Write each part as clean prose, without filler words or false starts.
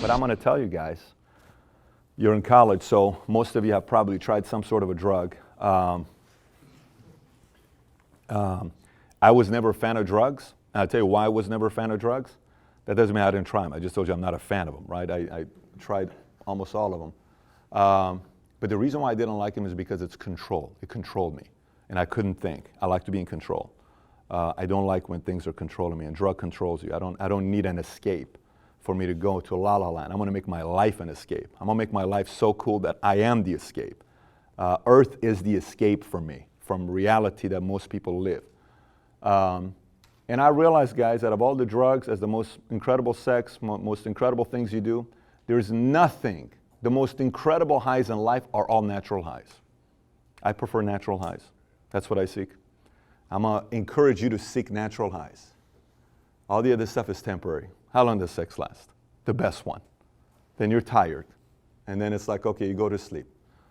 But I'm going to tell you guys, you're in college, so most of you have probably tried some sort of a drug. I was never a fan of drugs. And I'll tell you why I was never a fan of drugs. That doesn't mean I didn't try them. I just told you I'm not a fan of them, right? I tried almost all of them. But the reason why I didn't like them is because it's control. It controlled me, and I couldn't think. I like to be in control. I don't like when things are controlling me, and drug controls you. I don't need an escape for me to go to La La Land. I'm going to make my life an escape. I'm going to make my life so cool that I am the escape. Earth is the escape for me from reality that most people live. And I realized, guys, that of all the drugs, as the most incredible sex, most incredible things you do, there's nothing. The most incredible highs in life are all natural highs. I prefer natural highs. That's what I seek. I'm going to encourage you to seek natural highs. All the other stuff is temporary. How long does sex last? The best one. Then you're tired. And then it's like, okay, you go to sleep.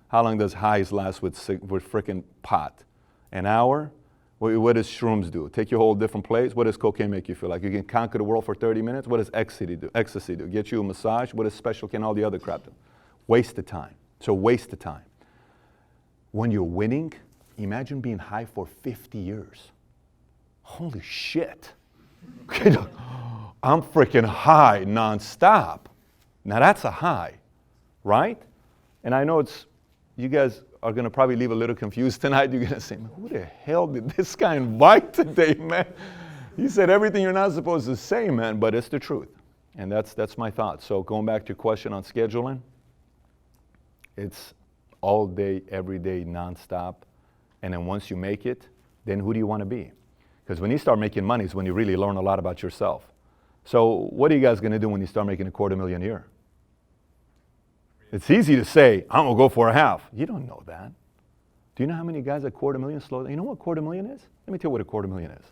How long does highs last with freaking pot? An hour? What does shrooms do? Take you a whole different place? What does cocaine make you feel like? You can conquer the world for 30 minutes? What does ecstasy do? Get you a massage? What does special K and all the other crap do? Waste of time. So waste of time. When you're winning, imagine being high for 50 years. Holy shit. I'm freaking high nonstop. Now that's a high, right? And I know you guys are going to probably leave a little confused tonight. You're going to say, man, who the hell did this guy invite today, man? He said everything you're not supposed to say, man, but it's the truth. And that's my thought. So going back to your question on scheduling, it's all day, every day, nonstop. And then once you make it, then who do you want to be? Because when you start making money is when you really learn a lot about yourself. So what are you guys going to do when you start making $250,000 a year? It's easy to say, I'm going to go for a half. You don't know that. Do you know how many guys at $250,000 slow down? You know what $250,000 is? Let me tell you what $250,000 is.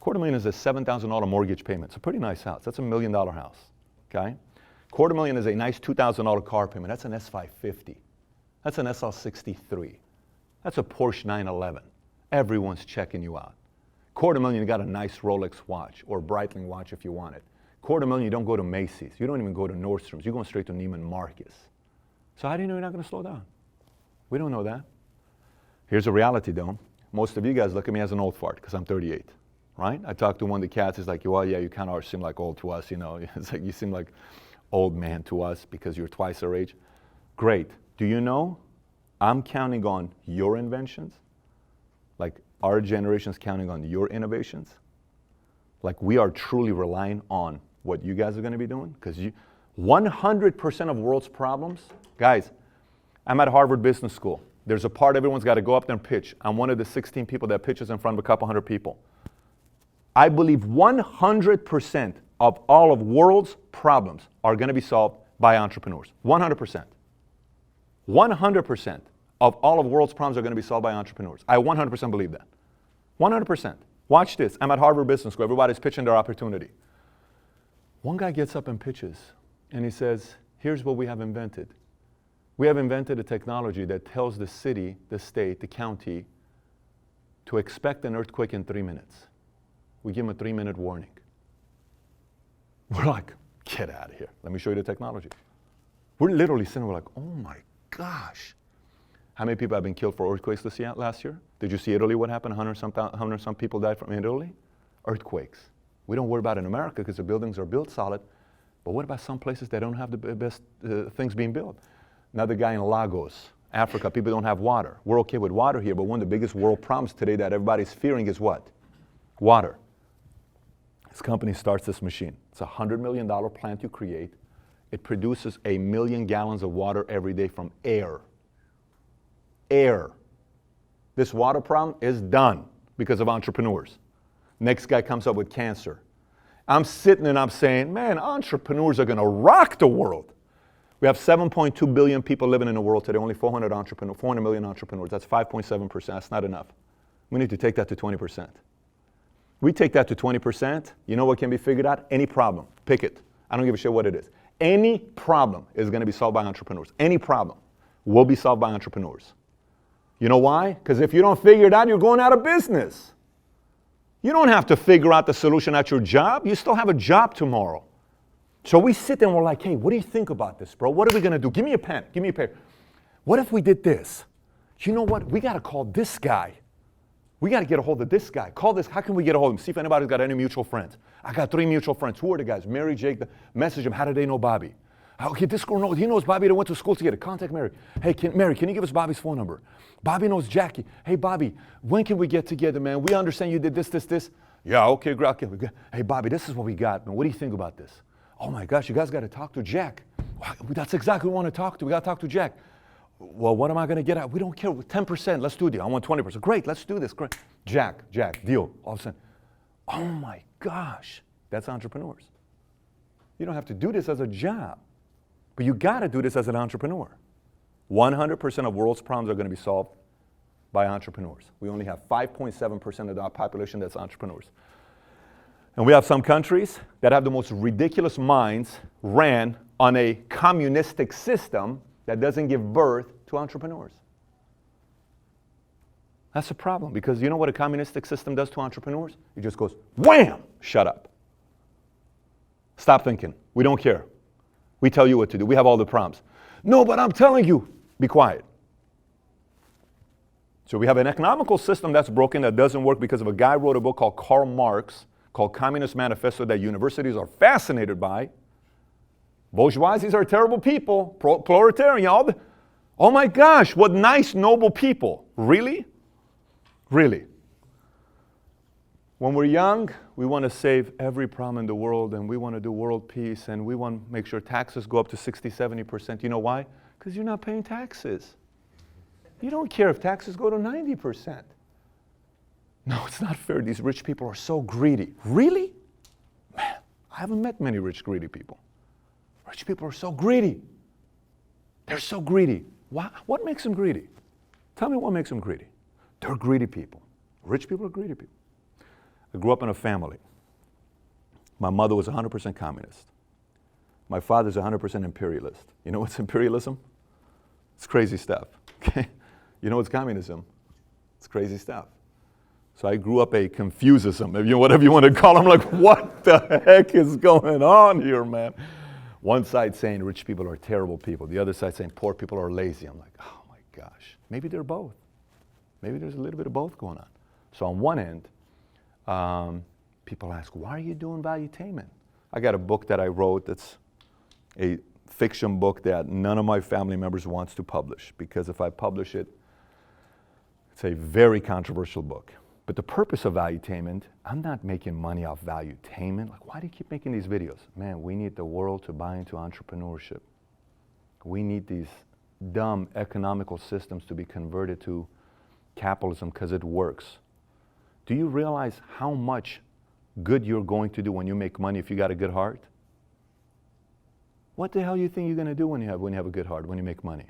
$250,000 is a $7,000 mortgage payment. It's a pretty nice house. That's $1 million house, okay? $250,000 is a nice $2,000 car payment. That's an S550. That's an SL63. That's a Porsche 911. Everyone's checking you out. $250,000, you got a nice Rolex watch or Breitling watch if you want it. $250,000, you don't go to Macy's. You don't even go to Nordstrom's. You're going straight to Neiman Marcus. So how do you know you're not going to slow down? We don't know that. Here's a reality, though. Most of you guys look at me as an old fart because I'm 38, right? I talked to one of the cats. He's like, well, yeah, you kind of seem like old to us, you know. It's like you seem like old man to us because you're twice our age. Great. Do you know I'm counting on your inventions? Like our generation's counting on your innovations? Like we are truly relying on what you guys are going to be doing? Because 100% of world's problems, guys, I'm at Harvard Business School. There's a part everyone's got to go up there and pitch. I'm one of the 16 people that pitches in front of a couple hundred people. I believe 100% of all of world's problems are going to be solved by entrepreneurs. 100%. 100% of all of world's problems are going to be solved by entrepreneurs. I 100% believe that. 100%. Watch this. I'm at Harvard Business School. Everybody's pitching their opportunity. One guy gets up and pitches, and he says, here's what we have invented. We have invented a technology that tells the city, the state, the county to expect an earthquake in 3 minutes. We give them a 3-minute warning. We're like, get out of here. Let me show you the technology. We're literally sitting, we're like, oh my gosh. How many people have been killed for earthquakes last year? Did you see Italy, what happened? 100 some people died from Italy? Earthquakes. We don't worry about it in America because the buildings are built solid. But what about some places that don't have the best things being built? Another guy in Lagos, Africa, people don't have water. We're okay with water here, but one of the biggest world problems today that everybody's fearing is what? Water. This company starts this machine. It's a $100 million plant you create. It produces 1 million gallons of water every day from air. Air. This water problem is done because of entrepreneurs. Next guy comes up with cancer. I'm sitting and I'm saying, man, entrepreneurs are going to rock the world. We have 7.2 billion people living in the world today, only 400 million entrepreneurs. That's 5.7%. That's not enough. We need to take that to 20%. We take that to 20%, you know what can be figured out? Any problem. Pick it. I don't give a shit what it is. Any problem is going to be solved by entrepreneurs. Any problem will be solved by entrepreneurs. You know why? Because if you don't figure it out, you're going out of business. You don't have to figure out the solution at your job. You still have a job tomorrow. So we sit there and we're like, hey, what do you think about this, bro? What are we going to do? Give me a pen. Give me a paper. What if we did this? You know what? We got to call this guy. We got to get a hold of this guy. Call this. How can we get a hold of him? See if anybody's got any mutual friends. I got 3 mutual friends. Who are the guys? Mary, Jake. Message them. How do they know Bobby? Okay, this girl knows. He knows Bobby. They went to school together. Contact Mary. Hey, Mary, can you give us Bobby's phone number? Bobby knows Jackie. Hey, Bobby, when can we get together, man? We understand you did this. Yeah, okay, great. Okay. Hey, Bobby, this is what we got, man. What do you think about this? Oh, my gosh, you guys got to talk to Jack. That's exactly who we want to talk to. We got to talk to Jack. Well, what am I going to get at? We don't care. 10%. Let's do a deal. I want 20%. Great. Let's do this. Great. Jack, deal. All of a sudden, oh, my gosh, that's entrepreneurs. You don't have to do this as a job, but you got to do this as an entrepreneur. 100% of world's problems are going to be solved by entrepreneurs. We only have 5.7% of the population that's entrepreneurs. And we have some countries that have the most ridiculous minds ran on a communistic system that doesn't give birth to entrepreneurs. That's a problem, because you know what a communistic system does to entrepreneurs? It just goes, wham, shut up. Stop thinking. We don't care. We tell you what to do. We have all the problems. No, but I'm telling you, be quiet. So we have an economical system that's broken, that doesn't work because of a guy who wrote a book called Karl Marx, called Communist Manifesto, that universities are fascinated by. Bourgeoisies are terrible people, proletarian. Oh my gosh, what nice, noble people. Really? Really? When we're young, we want to save every problem in the world, and we want to do world peace, and we want to make sure taxes go up to 60, 70%. You know why? Because you're not paying taxes. You don't care if taxes go to 90%. No, it's not fair. These rich people are so greedy. Really? Man, I haven't met many rich, greedy people. Rich people are so greedy. They're so greedy. Why? What makes them greedy? Tell me what makes them greedy. They're greedy people. Rich people are greedy people. I grew up in a family. My mother was 100% communist. My father's 100% imperialist. You know what's imperialism? It's crazy stuff. Okay? You know what's communism? It's crazy stuff. So I grew up a Confucianism, whatever you want to call it. I'm like, what the heck is going on here, man? One side saying rich people are terrible people. The other side saying poor people are lazy. I'm like, oh my gosh. Maybe they're both. Maybe there's a little bit of both going on. So on one end, people ask, why are you doing Valuetainment? I got a book that I wrote that's a fiction book that none of my family members wants to publish, because if I publish it, it's a very controversial book. But the purpose of Valuetainment, I'm not making money off Valuetainment. Like, why do you keep making these videos? Man, we need the world to buy into entrepreneurship. We need these dumb economical systems to be converted to capitalism because it works. Do you realize how much good you're going to do when you make money if you got a good heart? What the hell do you think you're going to do when you have a good heart, when you make money?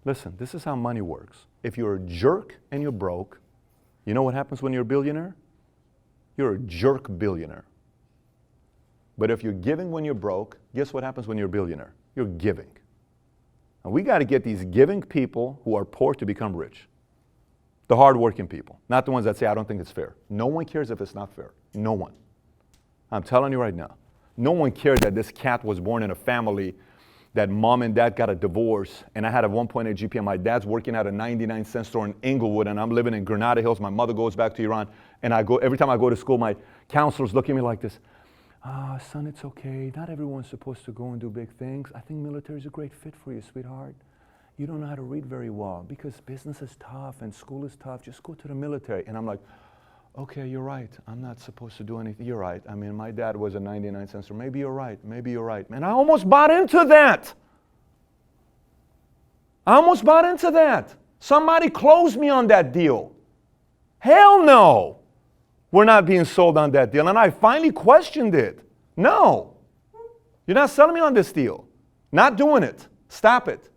Listen, this is how money works. If you're a jerk and you're broke, you know what happens when you're a billionaire? You're a jerk billionaire. But if you're giving when you're broke, guess what happens when you're a billionaire? You're giving. And we got to get these giving people who are poor to become rich. The hardworking people, not the ones that say, I don't think it's fair. No one cares if it's not fair. No one. I'm telling you right now. No one cares that this cat was born in a family that mom and dad got a divorce, and I had a 1.8 GPA. My dad's working at a 99-cent store in Inglewood, and I'm living in Granada Hills. My mother goes back to Iran, and every time I go to school, my counselors look at me like this. Son, it's okay. Not everyone's supposed to go and do big things. I think military is a great fit for you, sweetheart. You don't know how to read very well because business is tough and school is tough. Just go to the military. And I'm like, okay, you're right. I'm not supposed to do anything. You're right. I mean, my dad was a 99-cent store. Maybe you're right. Maybe you're right. And I almost bought into that. Somebody closed me on that deal. Hell no. We're not being sold on that deal. And I finally questioned it. No. You're not selling me on this deal. Not doing it. Stop it.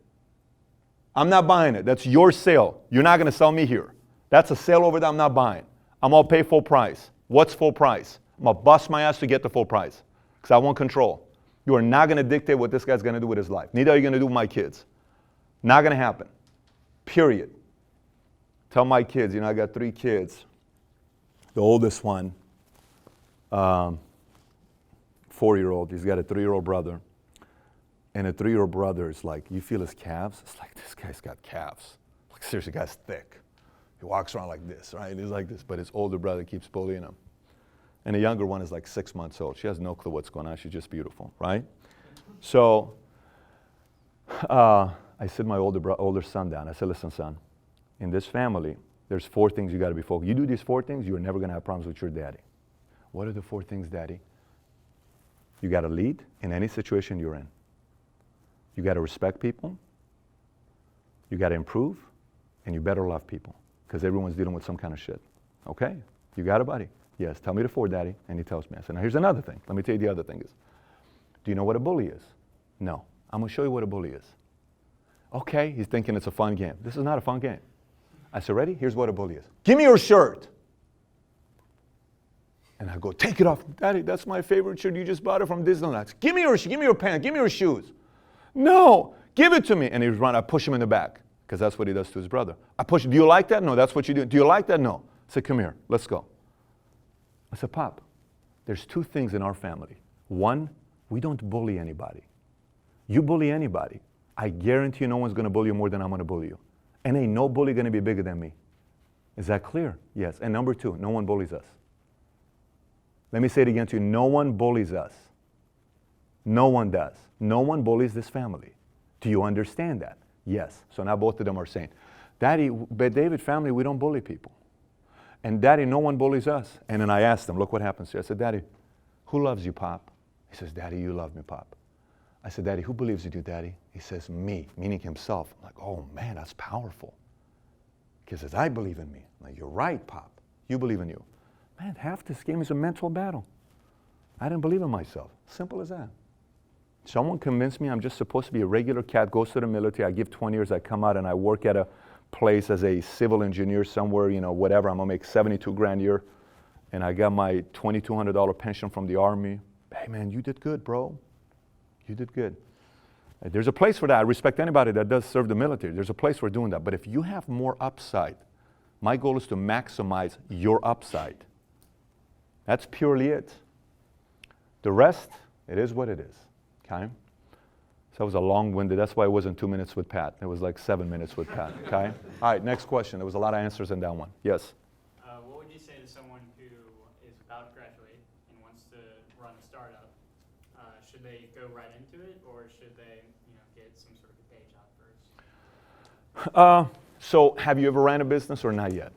I'm not buying it. That's your sale. You're not going to sell me here. That's a sale over there I'm not buying. I'm going to pay full price. What's full price? I'm going to bust my ass to get the full price because I want control. You are not going to dictate what this guy's going to do with his life. Neither are you going to do with my kids. Not going to happen. Period. Tell my kids, I got 3 kids. The oldest one, 4 4-year-old. He's got a 3-year-old brother. And a 3-year-old brother is like, you feel his calves? It's like, this guy's got calves. Like, seriously, the guy's thick. He walks around like this, right? He's like this, but his older brother keeps bullying him. And the younger one is like 6 months old. She has no clue what's going on. She's just beautiful, right? So I sit my older son down. I said, listen, son, in this family, there's 4 things you got to be focused. You do these 4 things, you're never going to have problems with your daddy. What are the 4 things, Daddy? You got to lead in any situation you're in. You got to respect people. You got to improve. And you better love people. Because everyone's dealing with some kind of shit. Okay? You got it, buddy? Yes. Tell me the 4, Daddy. And he tells me. I said, now here's another thing. Let me tell you the other thing is. Do you know what a bully is? No. I'm going to show you what a bully is. Okay. He's thinking it's a fun game. This is not a fun game. I said, ready? Here's what a bully is. Give me your shirt. And I go, take it off. Daddy, that's my favorite shirt. You just bought it from Disneyland. Give me your pants. Give me your shoes. No, give it to me. And he's running. I push him in the back because that's what he does to his brother. I push him. Do you like that? No, that's what you do. Do you like that? No. I said, come here. Let's go. I said, Pop, there's 2 things in our family. 1, we don't bully anybody. You bully anybody, I guarantee you no one's going to bully you more than I'm going to bully you. And ain't no bully going to be bigger than me. Is that clear? Yes. And number 2, no one bullies us. Let me say it again to you. No one bullies us. No one does. No one bullies this family. Do you understand that? Yes. So now both of them are saying, Daddy, but David family, we don't bully people. And Daddy, no one bullies us. And then I asked them, look what happens here. I said, Daddy, who loves you, Pop? He says, Daddy, you love me, Pop. I said, Daddy, who believes in you, Daddy? He says, me, meaning himself. I'm like, oh man, that's powerful. He says, I believe in me. I'm like, you're right, Pop. You believe in you. Man, half this game is a mental battle. I didn't believe in myself. Simple as that. Someone convinced me I'm just supposed to be a regular cat, goes to the military, I give 20 years, I come out and I work at a place as a civil engineer somewhere, you know, whatever, I'm gonna make 72 grand a year, and I got my $2,200 pension from the Army. Hey man, you did good, bro. You did good. There's a place for that. I respect anybody that does serve the military. There's a place for doing that. But if you have more upside, my goal is to maximize your upside. That's purely it. The rest, it is what it is. Okay? So that was a long-winded, that's why it wasn't 2 minutes with Pat. It was like 7 minutes with Pat. Okay? All right, next question. There was a lot of answers in that one. Yes? What would you say to someone who is about to graduate and wants to run a startup? Should they go right into it, or should they, get some sort of a day job first? So have you ever ran a business or not yet?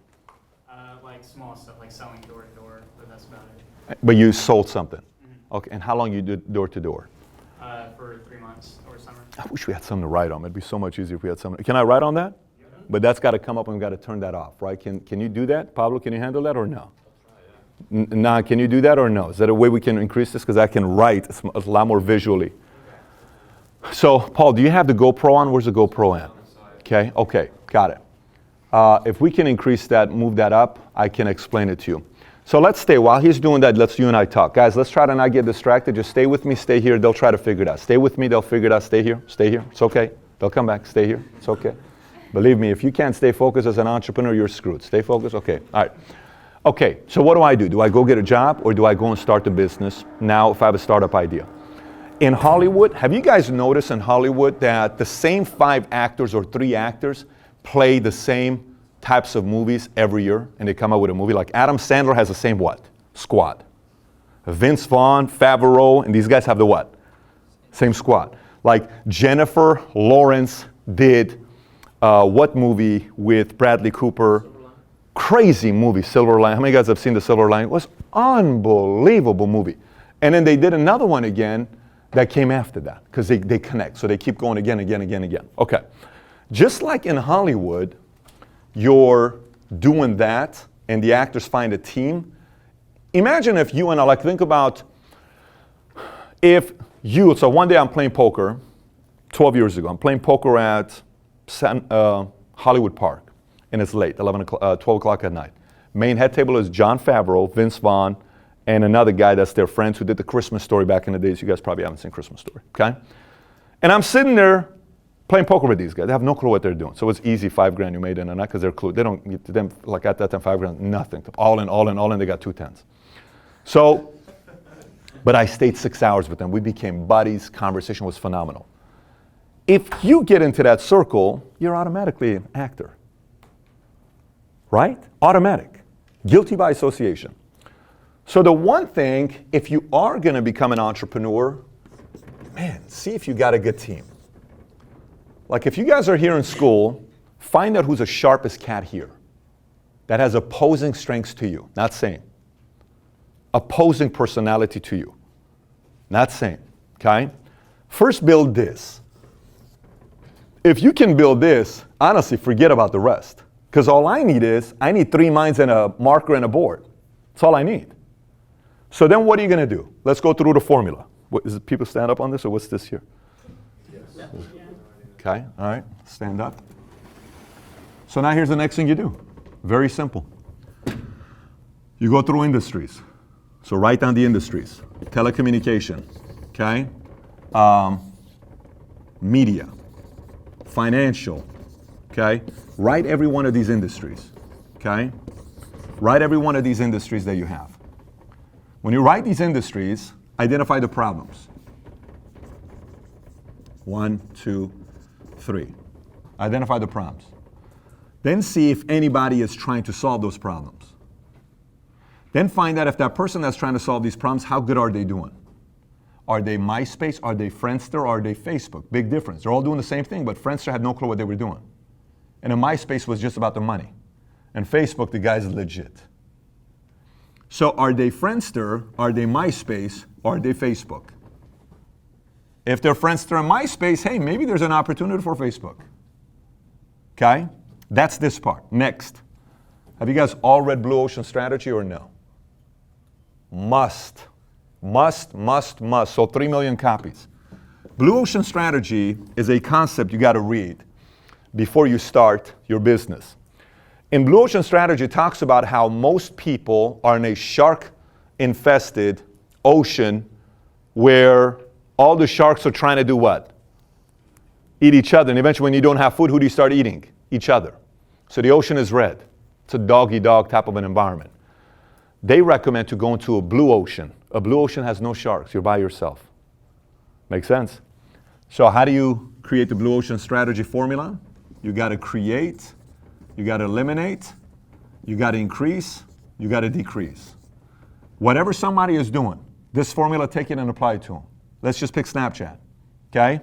Like small stuff, like selling door to door, but that's about it. But you sold something? Mm-hmm. Okay, and how long you did door to door? For 3 months over summer. I wish we had something to write on. It'd be so much easier if we had something. Can I write on that? Yeah. But that's got to come up and we've got to turn that off, right? Can you do that? Pablo, can you handle that or no? Nah, can you do that or no? Is that a way we can increase this? Because I can write a lot more visually. Okay. So, Paul, do you have the GoPro on? Where's the GoPro at? Okay, got it. If we can increase that, move that up, I can explain it to you. So let's stay. While he's doing that, let's you and I talk. Guys, let's try to not get distracted. Just stay with me, stay here. They'll try to figure it out. Stay with me, they'll figure it out. Stay here. It's okay. They'll come back. Stay here. It's okay. Believe me, if you can't stay focused as an entrepreneur, you're screwed. Stay focused. Okay. All right. Okay, so what do? Do I go get a job or do I go and start a business now if I have a startup idea? In Hollywood, have you guys noticed in Hollywood that the same 5 actors or 3 actors play the same types of movies every year, and they come out with a movie? Like Adam Sandler has the same what? Squad. Vince Vaughn, Favreau, and these guys have the what? Same squad. Like Jennifer Lawrence did what movie with Bradley Cooper? Crazy movie, Silver Lining. How many guys have seen the Silver Lining? It was unbelievable movie. And then they did another one again that came after that because they connect. So they keep going again. Okay. Just like in Hollywood, you're doing that and the actors find a team. Imagine if you and I, think about if you, so one day I'm playing poker, 12 years ago, I'm playing poker at Hollywood Park. And it's late, 12 o'clock at night. Main head table is Jon Favreau, Vince Vaughn, and another guy that's their friends who did the Christmas Story back in the days. You guys probably haven't seen Christmas Story, okay? And I'm sitting there playing poker with these guys. They have no clue what they're doing. So it's easy, $5,000 you made in a night because they're clue. They don't get to them, like at that time, $5,000, nothing. All in, they got 2 10s. So But I stayed 6 hours with them. We became buddies. Conversation was phenomenal. If you get into that circle, you're automatically an actor. Right? Automatic. Guilty by association. So the one thing, if you are going to become an entrepreneur, man, see if you got a good team. Like if you guys are here in school, find out who's the sharpest cat here that has opposing strengths to you. Not same. Opposing personality to you. Not same. Okay? First build this. If you can build this, honestly, forget about the rest. Because all I need 3 minds and a marker and a board. That's all I need. So then what are you going to do? Let's go through the formula. Is it people stand up on this, or what's this here? Yes. Okay, all right, stand up. So now here's the next thing you do. Very simple. You go through industries. So write down the industries. Telecommunication, okay? Media, financial, okay? Write every one of these industries, okay? Write every one of these industries that you have. When you write these industries, identify the problems. 1, 2, 3. Identify the problems. Then see if anybody is trying to solve those problems. Then find out if that person that's trying to solve these problems, how good are they doing? Are they MySpace? Are they Friendster? Are they Facebook? Big difference. They're all doing the same thing, but Friendster had no clue what they were doing. And MySpace was just about the money. And Facebook, the guy's legit. So are they Friendster, are they MySpace, or are they Facebook? If they're Friendster and MySpace, hey, maybe there's an opportunity for Facebook. Okay? That's this part. Next. Have you guys all read Blue Ocean Strategy or no? Must. Must, must, must. So 3 million copies. Blue Ocean Strategy is a concept you got to read before you start your business. In Blue Ocean Strategy, it talks about how most people are in a shark-infested ocean where all the sharks are trying to do what? Eat each other. And eventually when you don't have food, who do you start eating? Each other. So the ocean is red. It's a dog-eat-dog type of an environment. They recommend to go into a blue ocean. A blue ocean has no sharks. You're by yourself. Make sense? So how do you create the Blue Ocean Strategy formula? You got to create. You got to eliminate, you got to increase, you got to decrease. Whatever somebody is doing, this formula, take it and apply it to them. Let's just pick Snapchat, okay?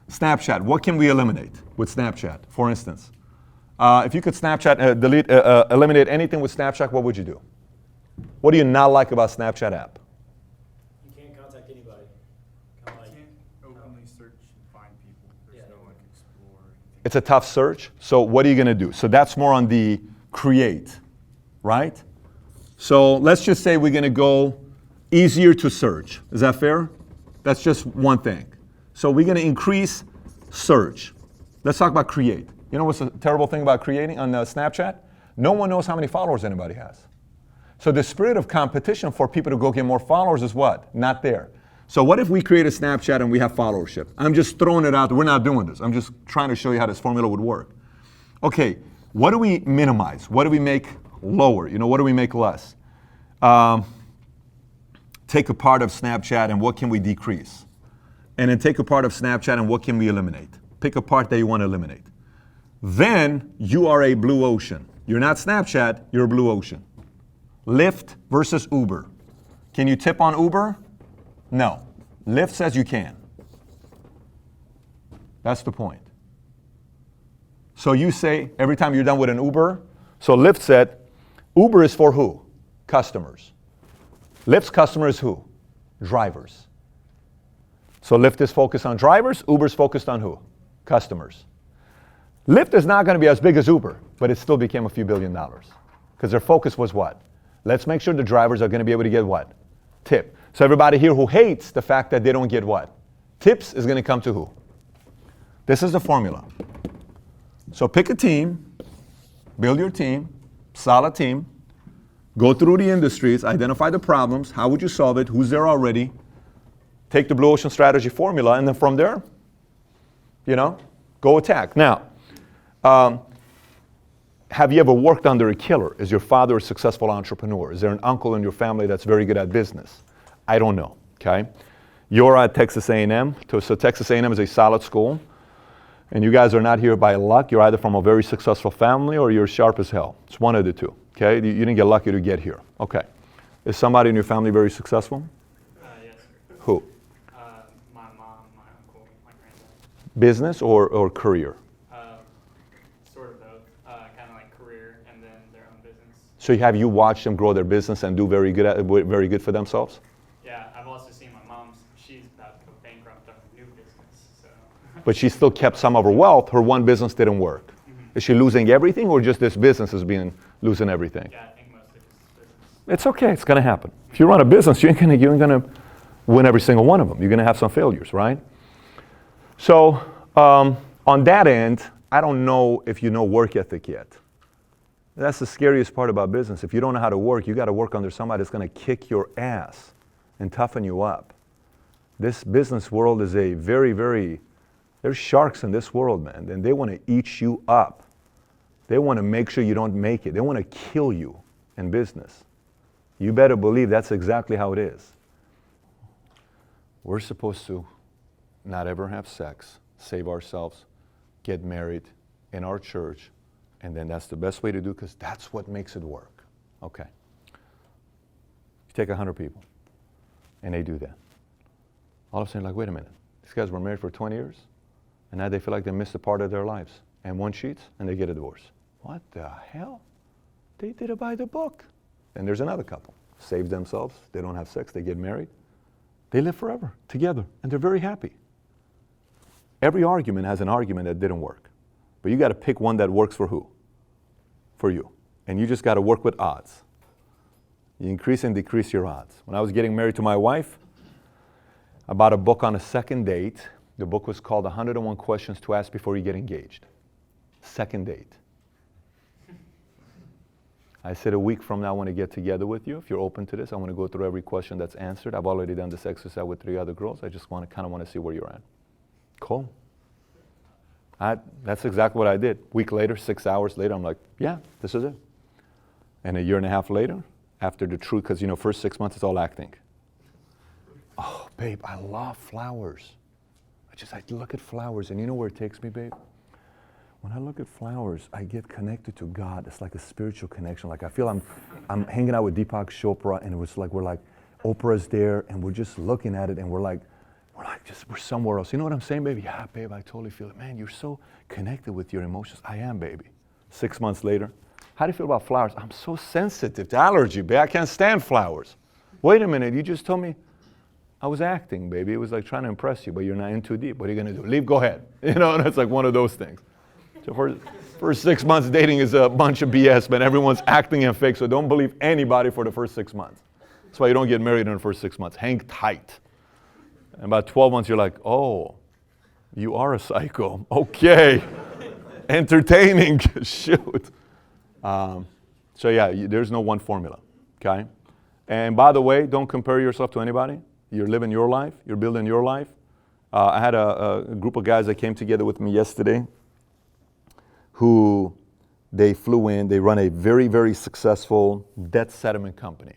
Snapchat, what can we eliminate with Snapchat, for instance? If you could eliminate anything with Snapchat, what would you do? What do you not like about Snapchat app? You can't contact anybody. You can't openly search and find people. There's no like explore. It's a tough search. So what are you going to do? So that's more on the create, right? So let's just say we're going to go easier to search. Is that fair? That's just one thing. So we're going to increase search. Let's talk about create. You know what's the terrible thing about creating on Snapchat? No one knows how many followers anybody has. So the spirit of competition for people to go get more followers is what? Not there. So what if we create a Snapchat and we have followership? I'm just throwing it out there. We're not doing this. I'm just trying to show you how this formula would work. Okay, what do we minimize? What do we make lower? You know, what do we make less? Take a part of Snapchat and what can we decrease? And then take a part of Snapchat and what can we eliminate? Pick a part that you want to eliminate. Then you are a blue ocean. You're not Snapchat, you're a blue ocean. Lyft versus Uber. Can you tip on Uber? No. Lyft says you can. That's the point. So you say, every time you're done with an Uber, so Lyft said, Uber is for who? Customers. Lyft's customer is who? Drivers. So Lyft is focused on drivers, Uber's focused on who? Customers. Lyft is not going to be as big as Uber, but it still became a few $1 billion. Because their focus was what? Let's make sure the drivers are going to be able to get what? Tip. So everybody here who hates the fact that they don't get what? Tips is going to come to who? This is the formula. So pick a team, build your team, solid team, go through the industries, identify the problems, how would you solve it, who's there already, take the Blue Ocean Strategy formula, and then from there, you know, go attack. Now, have you ever worked under a killer? Is your father a successful entrepreneur? Is there an uncle in your family that's very good at business? I don't know. okay? You're at Texas A&M, so Texas A&M is a solid school, and you guys are not here by luck. You're either from a very successful family or you're sharp as hell. It's one of the two, okay? You didn't get lucky to get here. Okay. Is somebody in your family very successful? Yes, sir. Who? My mom, my uncle, my granddad. Business or career? Sort of both. Kind of like career and then their own business. So have you watched them grow their business and do very good for themselves? Yeah, I've also seen my mom's. She's about to go bankrupt on a new business. So. But she still kept some of her wealth. Her one business didn't work. Is she losing everything, or just this business is losing everything? Yeah, I think mostly just business. It's okay. It's going to happen. If you run a business, you ain't gonna win every single one of them. You're going to have some failures, right? So on that end, I don't know if you know work ethic yet. That's the scariest part about business. If you don't know how to work, you got to work under somebody that's going to kick your ass and toughen you up. This business world is a very, very, there's sharks in this world, man, and they want to eat you up. They want to make sure you don't make it. They want to kill you in business. You better believe that's exactly how it is. We're supposed to not ever have sex, save ourselves, get married in our church, and then that's the best way to do, because that's what makes it work. Okay. You take 100 people, and they do that. All of a sudden, like, wait a minute. These guys were married for 20 years, and now they feel like they missed a part of their lives. And one cheats, and they get a divorce. What the hell? They did it by the book. Then there's another couple. Save themselves. They don't have sex. They get married. They live forever together, and they're very happy. Every argument has an argument that didn't work. But you got to pick one that works for who? For you. And you just got to work with odds. You increase and decrease your odds. When I was getting married to my wife, I bought a book on a second date. The book was called 101 Questions to Ask Before You Get Engaged. Second date. I said, a week from now, I want to get together with you. If you're open to this, I want to go through every question that's answered. I've already done this exercise with 3 other girls. I just kind of want to see where you're at. Cool. That's exactly what I did. Week later, 6 hours later, I'm like, yeah, this is it. And a year and a half later, after the truth, because, first 6 months, it's all acting. Oh, babe, I love flowers. I look at flowers, and you know where it takes me, babe? When I look at flowers, I get connected to God. It's like a spiritual connection. Like I feel I'm hanging out with Deepak Chopra, and it was like we're Oprah's there, and we're just looking at it, and we're somewhere else. You know what I'm saying, baby? Yeah, babe, I totally feel it. Man, you're so connected with your emotions. I am, baby. 6 months later, how do you feel about flowers? I'm so sensitive to allergy, babe. I can't stand flowers. Wait a minute, you just told me I was acting, baby. It was like trying to impress you, but you're not in too deep. What are you going to do? Leave, go ahead. And it's like one of those things. So first 6 months dating is a bunch of BS, man. Everyone's acting and fake, so don't believe anybody for the first 6 months. That's why you don't get married in the first 6 months. Hang tight. And about 12 months, you're like, oh, you are a psycho. Okay. Entertaining. Shoot. So yeah, there's no one formula, okay? And by the way, don't compare yourself to anybody. You're living your life. You're building your life. I had a group of guys that came together with me yesterday who they flew in. They run a very, very successful debt settlement company.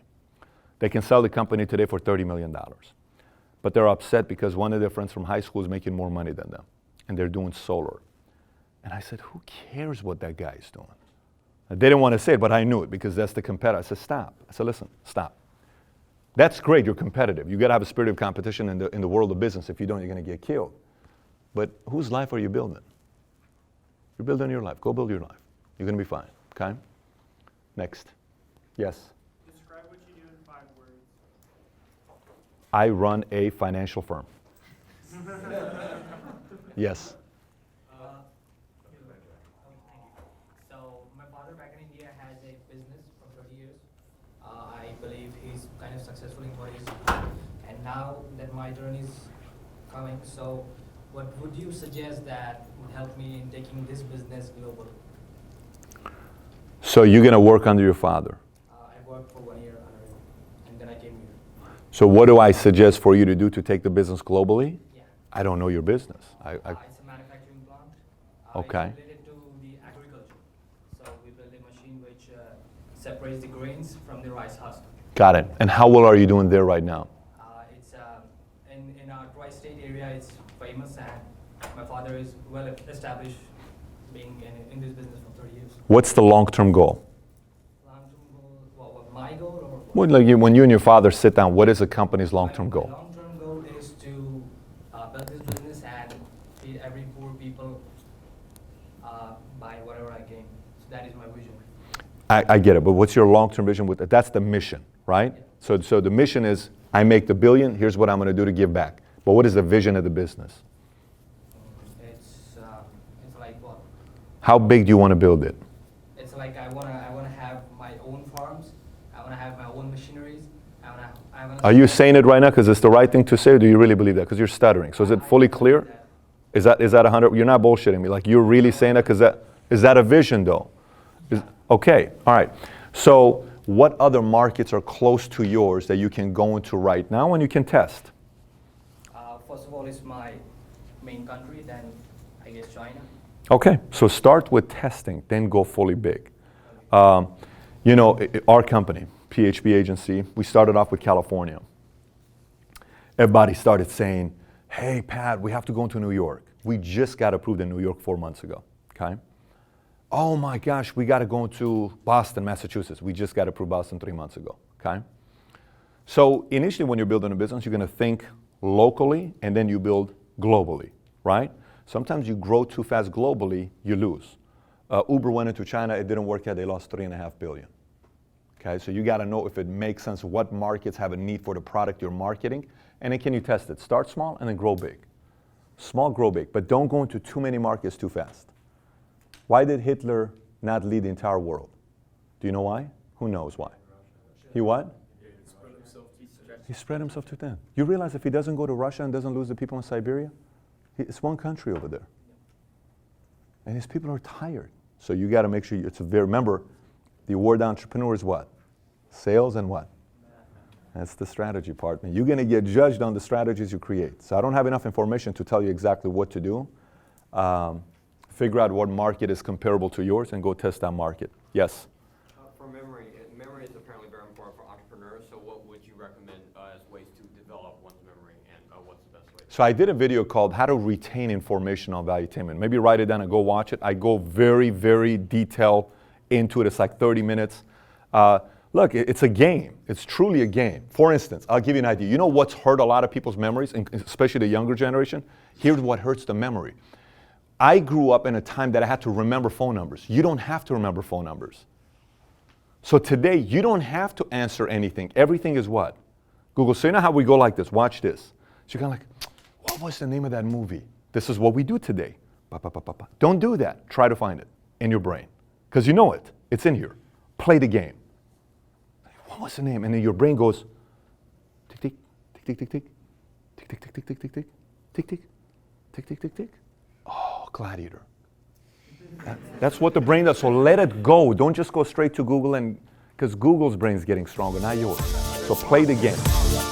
They can sell the company today for $30 million. But they're upset because one of their friends from high school is making more money than them. And they're doing solar. And I said, who cares what that guy is doing? They didn't want to say it, but I knew it because that's the competitor. I said, stop. I said, listen, stop. That's great, you're competitive. You got to have a spirit of competition in the world of business. If you don't, you're going to get killed. But whose life are you building? You're building your life. Go build your life. You're going to be fine, okay? Next. Yes? Describe what you do in 5 words. I run a financial firm. Yes. So my father back in India has a business for 30 years. I believe he's kind of successful in what he's doing. And now that my turn is coming, so what would you suggest that would help me in taking this business global? So you're going to work under your father. I worked for 1 year under him, and then I came here. So what do I suggest for you to do to take the business globally? Yeah. I don't know your business. It's a manufacturing plant. Okay. It's related to the agriculture. So we build a machine which separates the grains from the rice husk. Got it. And how well are you doing there right now? It's a area is famous, and my father is well established, being in this business for 30 years. What's the long-term goal? Long-term goal, what my goal or what? When you and your father sit down, what is the company's long-term My goal? long-term goal is to build this business and feed every poor people by whatever I gain. So that is my vision. I get it, but what's your long-term vision with it? That's the mission, right? Yeah. So the mission is, I make the $1 billion, here's what I'm going to do to give back. But what is the vision of the business? It's like what? How big do you want to build it? It's like I wanna have my own farms. I wanna have my own machineries. I wanna. Are you saying it right now because it's the right thing to say, or do you really believe that? Because you're stuttering. So is it fully clear? Is that 100? You're not bullshitting me. Like you're really saying that because is that a vision though? Okay, all right. So what other markets are close to yours that you can go into right now and you can test? First of all, it's my main country. Then I guess China. Okay, so start with testing, then go fully big. You know, our company, PHB Agency, we started off with California. Everybody started saying, hey, Pat, we have to go into New York. We just got approved in New York 4 months ago, okay? Oh my gosh, we got to go to Boston, Massachusetts. We just got approved Boston 3 months ago, okay? So initially when you're building a business, you're going to think locally and then you build globally, right? Sometimes you grow too fast globally, you lose. Uber went into China, it didn't work out, they lost $3.5 billion. Okay, so you gotta know if it makes sense, what markets have a need for the product you're marketing, and then can you test it? Start small and then grow big. Small, grow big, but don't go into too many markets too fast. Why did Hitler not lead the entire world? Do you know why? Who knows why? He what? He spread himself too thin. You realize if he doesn't go to Russia and doesn't lose the people in Siberia, it's one country over there. And his people are tired. So you got to make sure remember, the word entrepreneur is what? Sales and what? That's the strategy part. You're going to get judged on the strategies you create. So I don't have enough information to tell you exactly what to do. Figure out what market is comparable to yours and go test that market. Yes? For memory is apparently very important for entrepreneurs. So what would you recommend as ways to develop one's memory, and what's the best way? So I did a video called How to Retain Information on Valuetainment. Maybe write it down and go watch it. I go very, very detailed into it. It's like 30 minutes. Look, it's a game. It's truly a game. For instance, I'll give you an idea. You know what's hurt a lot of people's memories, especially the younger generation? Here's what hurts the memory. I grew up in a time that I had to remember phone numbers. You don't have to remember phone numbers. So today, you don't have to answer anything. Everything is what? Google. So you know how we go like this? Watch this. So you're kind of like, what was the name of that movie? This is what we do today. Don't do that. Try to find it in your brain. Because you know it. It's in here. Play the game. What was the name? And then your brain goes, tick, tick, tick, tick, tick, tick, tick, tick, tick, tick, tick, tick, tick, tick, tick, tick, tick, tick. Oh, Gladiator. That's what the brain does. So let it go. Don't just go straight to Google, and because Google's brain is getting stronger, not yours. So play the game.